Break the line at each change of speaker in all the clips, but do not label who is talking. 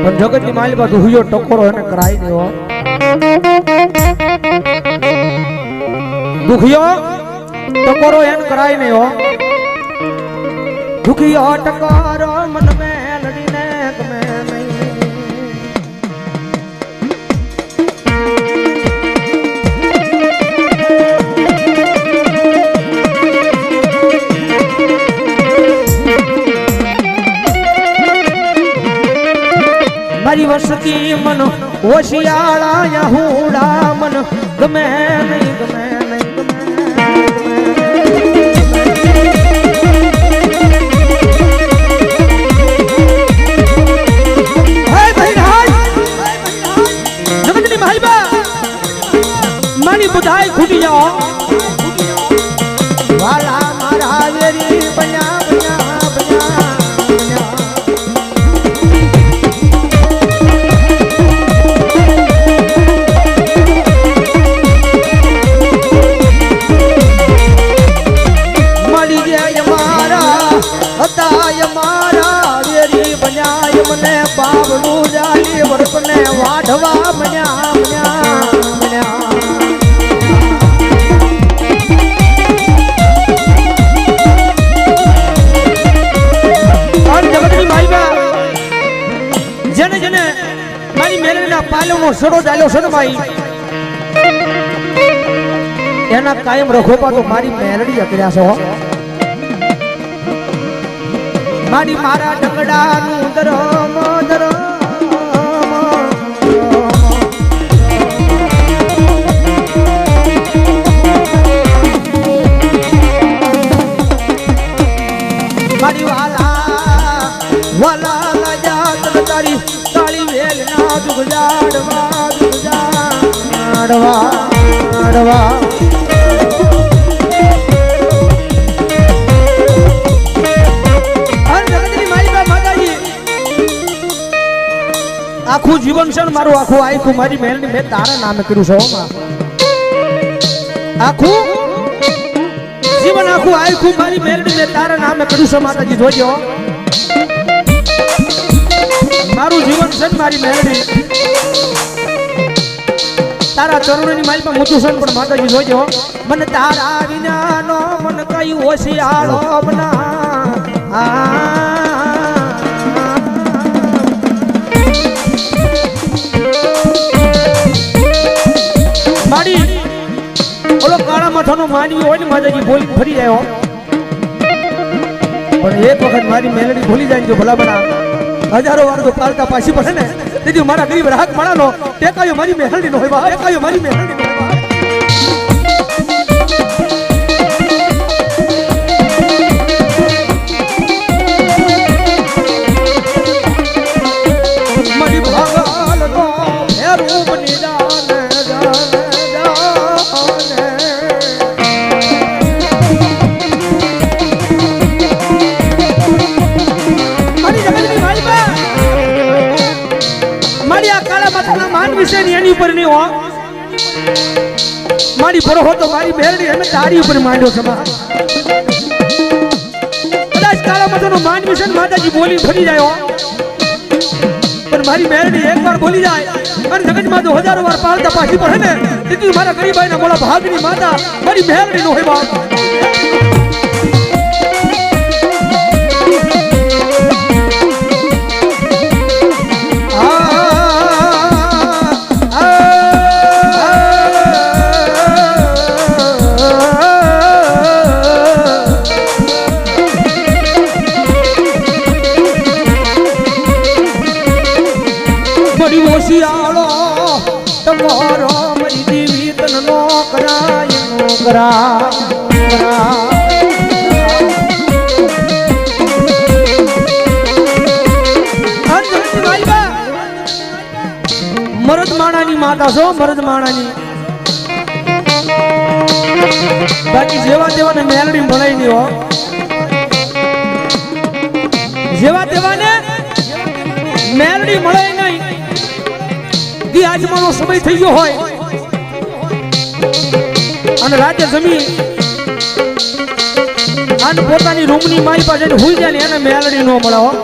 પણ જગતની માલિકા દુહિયો ટકોરો એને કરાઈ દેવો દુખિયો ટકોરો એને કરાઈ નહીં હો દુખિયો ટકોરો મન મેલડીને ગમે નહીં મારી વસતી મન હોશિયાળા યહૂડા મન ગમે નહીં ગમે નહીં જગતની માહિબા મારી બુધાઈ ખૂટી જાઓ વાલા મારા વેરી બન્યા બન્યા બન્યા બાબલું જાલી વર્પને વાઢવા મન્યા મન્યા મન્યા જગતની માઈબા જેને જેને મારી મેલડીના પાલવનો સડો ચાલ્યો છે ને માઈ એના કાયમ રખોપા તો મારી મેલડી અકર્યા છો મારી મારા ઢગડાનું ધરમ ધરમ મારી વાલા વાલા જાત તારી તાળી વેલ ના દુગજાડવા દુગજાડવા આડવા આખું જીવન છે ને મારું આખું આખું મારી મહેલની મેં તારા નામે કર્યું છે આખું જીવન આખું આખું મારી મહેલની મેં તારા નામે કર્યું છે માતાજી જોજો મારું જીવન છે ને મારી મહેલની તારા ચરણોની માલમાં મૂકું છે પણ માતાજી જોજો મને તારા વિનાનો મન કઈ હોશિયાળો બના મારી ઓલો કાળા માથાનો માનવી હોય ને માતાજી બોલી ફરી જાય પણ એક વખત મારી મેલડી ભૂલી જાય જો ભલા બના હજારો વાર તો પાલતા પાછી પડે ને તેથી મારા ગરીબ રાહત મળાનો ટેકાયો મારી મેલડી નો હોય ટેકાયો મારી મેલડી નો હોય મારી ભાગલ નો ફેરું બની જાને એની ઉપર નહીં હો મારી ભરો તો મારી મેલડી અમે તારી ઉપર માંડ્યો છે કદાચ કાળા માથાનો માનવી છે માતાજી બોલી ફરી જાય હો પણ મારી મેલડી એકવાર બોલી જાય અને જગતમાં તો હજારો વાર પાલતા પાછી પડે ને તેથી મારા ગરીબાઈના મોડા ભાગની માતા મારી મેલડી નો હોય બાપ હોશિયાળો તમારો મરી જીવી તન નો કરાય નો કરા મરદ માણાની માતા છો મરદ માણાની બાકી જેવા તેવાને મેલડી ભણાઈ નહીં હો જેવા તેવાને મેલડી મળે નહીં દી આજમાનો સમય થઈ ગયો હોય અને રાતે જમી અને પોતાની રૂમની માઈ પાસે હુઈ જાય ને એને મેલડી નો મળે હો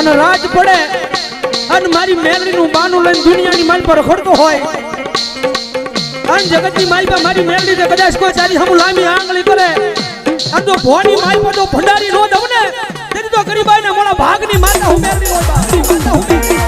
અને રાજ પડે અને મારી મેલડીનું બાનું લઈને દુનિયાની માલ પર રખડતો હોય અને જગતની માલ પર મારી મેલડી ને કદાચ કોઈ તારી હમ લાંબી આંગળી કરે અને તો ભોની માલ પર તો ભંડારી નો દઉં ને તેની તો ગરીબાઈ ના મોળા ભાગની માતા હું મેલડી હોય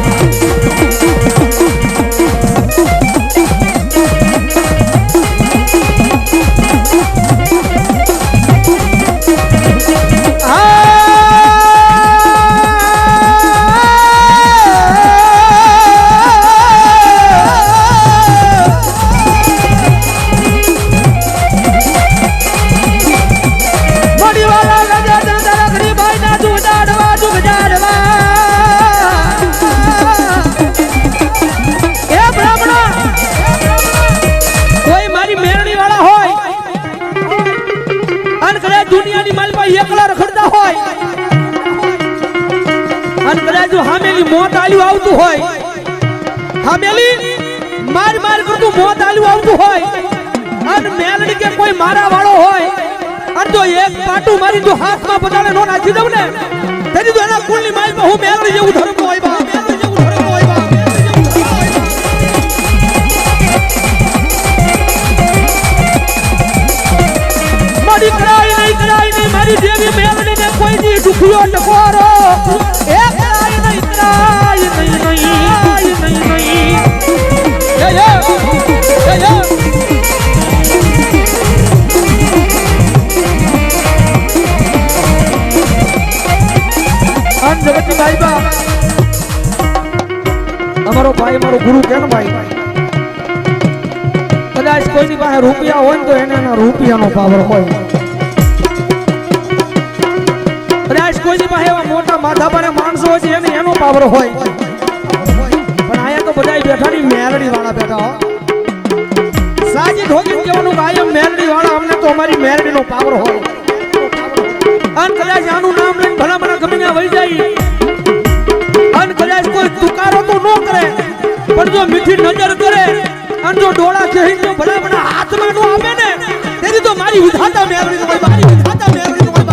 મોત આલ્યું આવતું હોય હામેલી માર કરતું મોત આલ્યું આવતું હોય અને મેલડી કે કોઈ મારા વાળો હોય અને તો એક પાટું મારી તો હાથમાં બતાડે નો નાખી દઉં ને તેથી તો એના કુળની માલમાં હું મેલડી જેવું ધર્મ હોય બા મેલડી જેવું ધર્મ હોય બા મારી કરાઈ નહીં મારી દેવી મેલડી ને કોઈ દી દુખિયો ટકોરો એક અમારો ભાઈ મારો ગુરુ કે ને ભાઈ કદાચ કોઈની પાસે રૂપિયા હોય ને તો એને એના રૂપિયાનો પાવર હોય કદાચ કોઈની પાસે એવા મોટા માથાભારે માણસો હોય છે એને એનો પાવર હોય પણ આયા તો બધા બેઠાની મેલડી વાળા બેઠા હો સાજી ઠોકીને કહેવાનું કે આયા મેલડી વાળા અમને તો અમારી મેલડીનો પાવર હોય અને કદાચ આનું નામ લઈને ભલા મને ગમે ત્યાં વહી જાય અને કદાચ કોઈ તુકારો તો ન કરે પણ જો મીઠી નજર કરે અને જો ડોળા કહીને જો ભલા મને હાથમાં નો આપે ને તેથી તો મારી વિધાતા મેલડી હોય મારી વિધાતા મેલડી હોય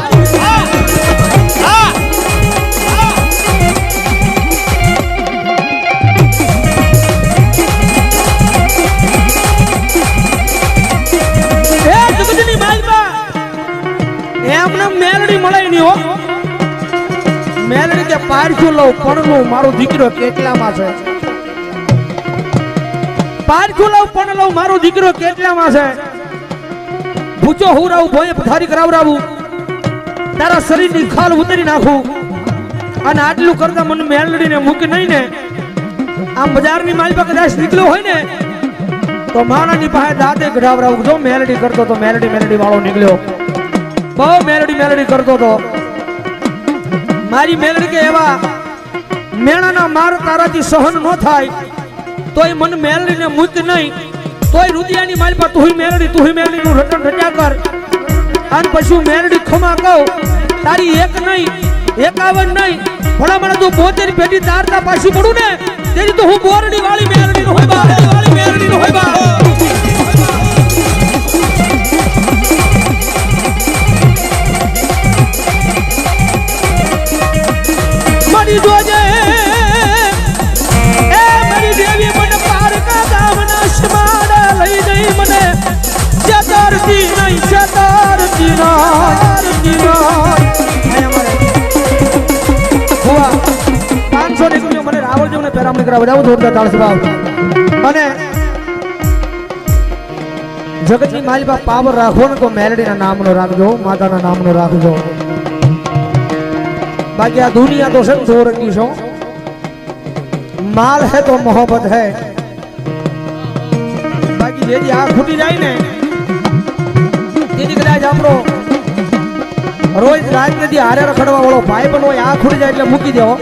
એમને મેલડી મળે નહીં હો મેલડી કે પારખ્યું લઉં પણ મારો દીકરો કેટલામાં છે પારખ્યું લઉં પણ લઉં મારો દીકરો કેટલામાં છે ભૂચો હુરાવું ભોય પથારી કરાવરાવું તારા શરીરની ખાલ ઉતરી નાખું અને આટલું કરતા મને મેલડીને મૂકી નહીં ને આમ બજારની માલ પર કદાચ નીકળ્યો હોય ને તો માણાની પાસે દાંતે કઢાવરાવું જો મેલડી કરતો તો મેલડી વાળો નીકળ્યો બહુ મેલડી કરતો તો મારી મેલડી કે એવા મેણાના માર તારાથી સહન ન થાય તોય મન મેલડીને મૂક નહીં તોય રુદિયાની માલ પર તું મેલડીનું રટણ રટ્યા કર અને પછી મેલડી ખમા કહું તારી એક નહીં 51 નહીં ભલા મને તું 72 પેટી તારતા પાછી પડું ને તેની તો હું બોરડી વાળી મેલડી નો હોય બા વાળી મેલડી નો હોય બા જોજે એ મારી દેવી મને પારકા ગામના શમાડા લઈ જઈ મને ચતરતી નહીં હુઆ 500 નીકળ્યો મને રાવળ જેવું ને પેરામણી કરાવ જાવ જોરદાર તાળસ ભાવ અને જગતની મારી પાસે પાવર રાખો ને તો મેલડીના નામનો રાખજો માતાના નામનો રાખજો बाकी आ दुनिया तो सब दो रंगी सो माल है तो मोहब्बत है बाकी जेदी आ फूटी जाए ने तेदी कदाच आपरो रोज रात नदी हारे रखड़वा वालो भाई बनो आ फूटी जाए એટલે મૂકી દેવો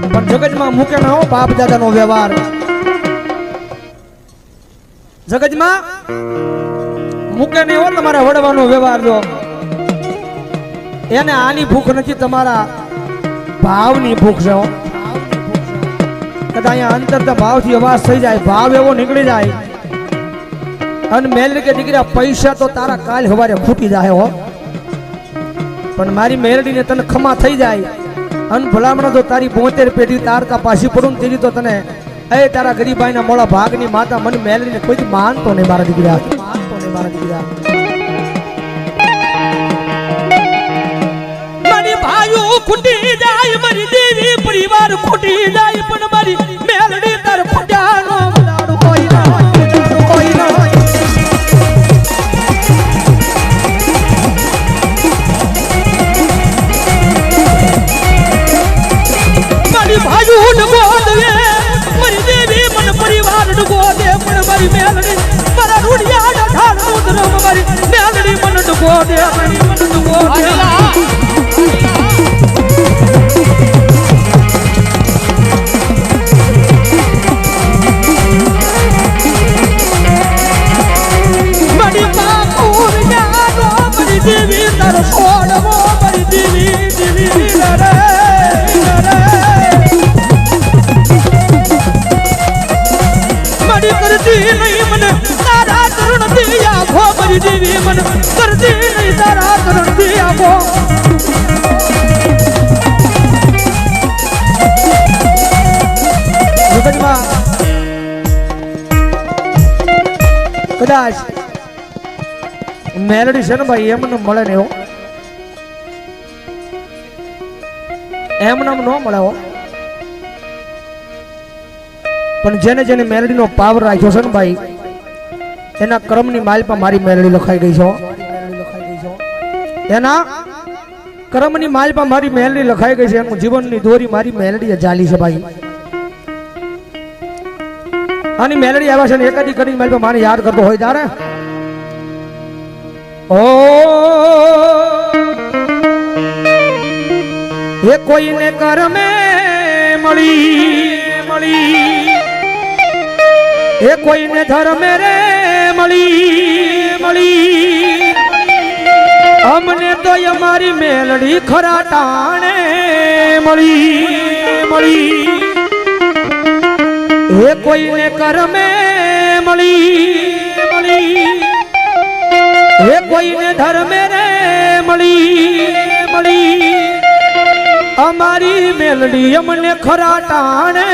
પણ જગતમાં મૂકે ના હો બાપ દાદાનો વ્યવહાર જગતમાં મૂકે ને હો તમારા વડવાનો વ્યવહાર જો એને આની ભૂખ નથી તમારા ભાવની ભૂખ છે કદાચ અહીંયા અંતર ભાવથી અવાજ થઈ જાય ભાવ એવો નીકળી જાય અને મેલડી કે દીકરા પૈસા તો તારા કાલ સવારે ખૂટી જાય હો પણ મારી મેલડીને તને ખમા થઈ જાય અન ભલામણા તો તારી 72 પેઢી તારતા પાછી પડું ને તેરી તો તને એ તારા ગરીબાઈના મોળા ભાગની માતા મને મેલડીને કોઈ માનતો નહીં મારા દીકરા, માનતો નહીં મારા દીકરા. મારી ભાઈઓ ખૂટી જાય, મારી દેવી પરિવાર ખૂટી જાય, પણ મારી મેલડી તાર ફટાનો લાડુ કોઈ ના કોઈ ના. મારી ભાઈઓ ડગો દે, મારી દેવી મન પરિવાર ડગો દે, પણ મારી મેલડી મારા રૂડિયા ઢાળ ઉતરમ, મારી મેલડી મન ડગો દે, મારી મન ડગો દે. દેવી તાર છોડવો, મારી દેવી દેવી રે મારી કરતી નહીં મને તારા કરણ દી આખો, મારી દેવી મને કરતી નહીં તારા કરણ દી આખો. કદાચ મેલડી છે ને ભાઈ એમને મળે ને એમને ન મળે હો, પણ જેને જેને મેલડીનો પાવર રાખ્યો છે ને ભાઈ એના કર્મની માલ પર મારી મેલડી લખાઈ ગઈ છે. એના કર્મની માલ પર મારી મેલડી લખાઈ ગઈ છે. એનું જીવનની દોરી મારી મેલડીએ જાલી છે ભાઈ. આની મેલડી આવ્યા છે ને એકાદી કરીને માલ પર મારે યાદ કરતો હોય તારે ઓ એ કોઈને કરમે મળી મળી, એ કોઈને ધર્મે રે મળી મળી, અમને તો અમારી મેલડી ખરા ટાણે મળી મળી. એ કોઈને કરમે મળી મળી, એ કોઈને ધર્મે રે મળી મળી, અમારી મેલડી અમને ખરા ટાણે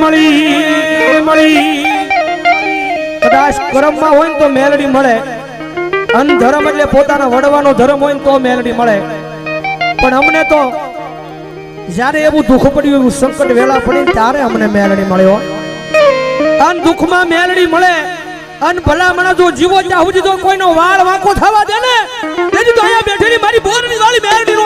મળી મળી. કદાચ કર્મમાં હોય ને તો મેલડી મળે, અન ધર્મ એટલે પોતાના વડવાનો ધર્મ હોય ને તો મેલડી મળે. પણ અમને તો જ્યારે એવું દુઃખ પડ્યું, એવું સંકટ વેલા પડી ત્યારે અમને મેલડી મળ્યો. અન દુઃખમાં મેલડી મળે, અન ભલામણા જો જીવો ત્યાં સુધી તો કોઈનો વાળ વાંકો થવા દે ને, તેથી તો અહીંયા બેઠેલી મારી બોરની વાળી મેલડી નો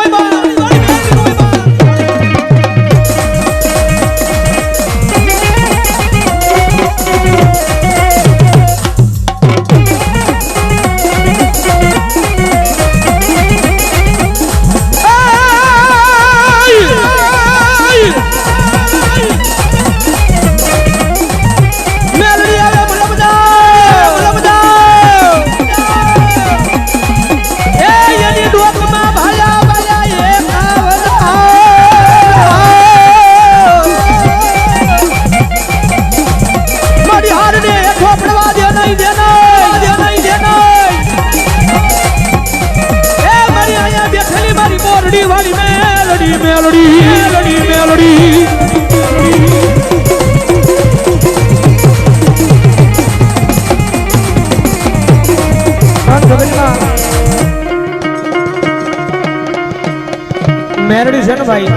મેલડી છે ને ભાઈ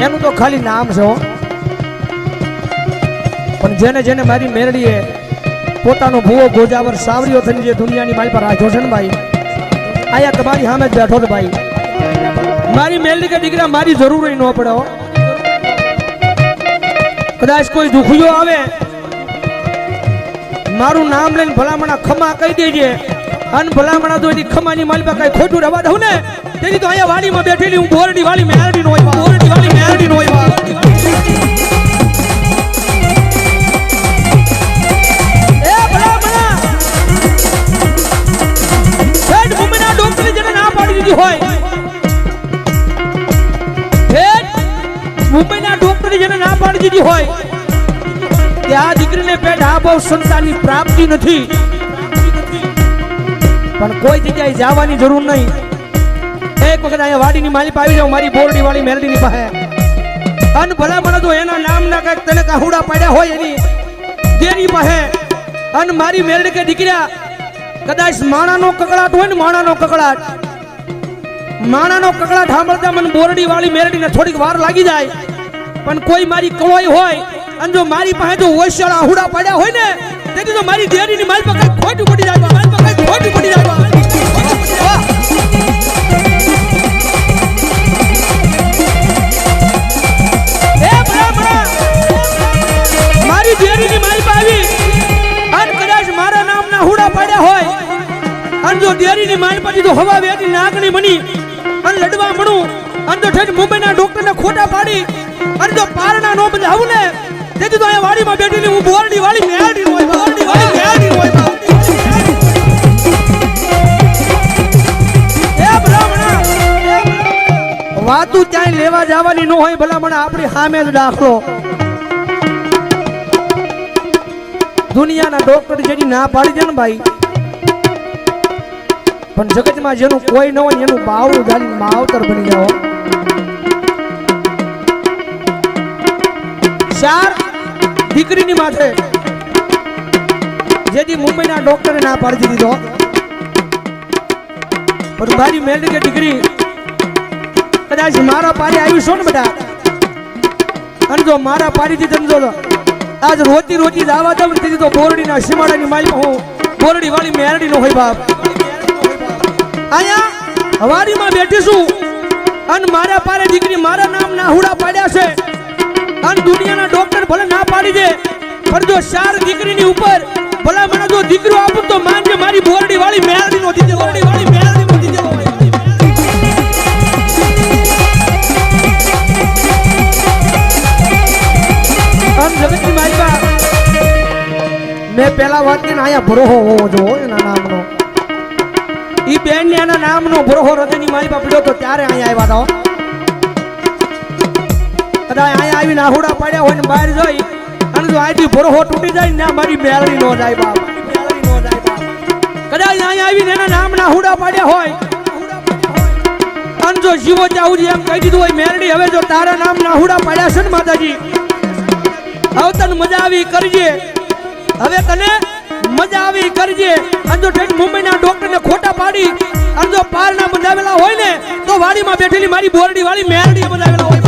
એનું તો ખાલી નામ છે, પણ જેને જેને મારી મેલડીએ પોતાનો ભૂવો ગોજાવર સાવરીઓ થઈને જે દુનિયાની માલ પર રાખ્યો છે ને ભાઈ, આયા તમારી સામે જ બેઠો છે ભાઈ. મારી મેલડી કે દીકરા મારી જરૂર ન પડે હો. કદાચ કોઈ દુખિયો આવે મારું નામ લઈને ભલામણા ખમા કહી દેજે, અન ભલામણા તો એની ખમાની માલ પર કઈ ખોટું રવા દઉં ને, તેથી તો અહીંયા વાડીમાં બેઠેલી હું બોરડી વાળી મેલડી નો હોય, બોરડી વાળી મેલડી નો હોય. એ ભલામણા હેડ મુંબઈના ડોક્ટરે જેને ના પાડી દીધી હોય, હેડ મુંબઈના ડોક્ટરે જેને ના પાડી દીધી હોય કે આ દીકરીને પેટ આ બહુ સંતાનની પ્રાપ્તિ નથી, પણ કોઈ જગ્યાએ જવાની જરૂર નહીં. એક વખત અહીંયા વાડીની માલિક આવી જાવ મારી બોરડી વાળી મેરડીની પાસે અન ભલા મને તો એના નામના કઈક તને કાહુડા પાડ્યા હોય એની તેની પાસે અન મારી મેરડી કે દીકરા કદાચ માણાનો કકડાટ હોય ને માણાનો કકડાટ સાંભળતા મને બોરડી વાળી મેરડીને થોડીક વાર લાગી જાય પણ કોઈ મારી કળોઈ હોય અને જો મારી પાસે જો ઓશિયાળા આહુડા પાડ્યા હોય ને તેથી તો મારી દેરીની માલ પર કઈ ખોટું પડી જાય માલ પર કઈ ખોટું પડી જાય મારી દેરીની માલ પર આવી અને કદાચ મારા નામના હુડા પાડ્યા હોય અને જો દેરીની માલ પરથી તો હવા વેતી નાગની બની અને લડવા મળું અને તો ઠેઠ મુંબઈના ડોક્ટરને ખોટા પાડી અને જો પારણા નો બંધાવું ને તેથી તો અહીંયા વાડીમાં બેઠીને હું બોરડી વાળી મેરડી હોય બોરડી વાળી મેરડી હોય એ બ્રાહ્મણા વાતું ક્યાંય લેવા જવાની ન હોય ભલામણા આપણી સામે જ દાખલો દુનિયાના ડોક્ટર જેની ના પાડી દે ને ભાઈ પણ જગતમાં જેનું કોઈ ન હોય એનું બાવળું જાણી માવતર બની જાવ ચાર દીકરીની માથે જેથી મુંબઈના ડોક્ટરે ના પાડી દીધો પણ મારી મેરડી કે દીકરી કદાચ મારા પારી આવી છો ને બેટા અને જો મારા પારીથી સમજો આજ રોતી રોતી દાવા દઉં તેથી તો બોરડીના સીમાડાની માલમાં હું બોરડી વાળી મેરડી નો હોય બાપ અહીંયા હવારીમાં બેઠીશું અને મારા પારે દીકરી મારા નામ ના હુડા પાડ્યા છે અને દુનિયાના ડોક્ટર ભલે ના પાડી દે પણ જો ચાર દીકરીની ઉપર ભલા મને જો દીકરો આપું તો માનજે મારી બોરડી વાળી મેરડી નો દીધે બોરડી વાળી મેરડી નો દીધે આમ જગતની મારી બા મેં પેલા વાત કરીને અહીંયા ભરોહો હોવો જો એના નામનો ઈ બેન ને એના નામનો ભરોહો હૃદયની મારી બા પડ્યો તો ત્યારે અહીંયા આવ્યા હતા કદાચ અહીંયા આવીને આહુડા પાડ્યા હોય ને બહાર જઈ અને જો આથી ભરોહો તૂટી જાય ને મારી મેળવી નો જાય બાપ કદાચ અહીંયા આવીને એના નામના આહુડા પાડ્યા હોય અને જો જીવો ચાહુજી એમ કહી દીધું હોય મેરડી હવે જો તારા નામના આહુડા પાડ્યા છે ને માતાજી હવે તને મજા આવી કરજે હવે તને મજા આવી કરજે અને જો ઠેઠ મુંબઈના ડોક્ટરને ખોટા પાડી અને જો પારના બંધાવેલા હોય ને તો વાડીમાં બેઠેલી મારી બોરડી વાળી મેરડી બંધાવેલા હોય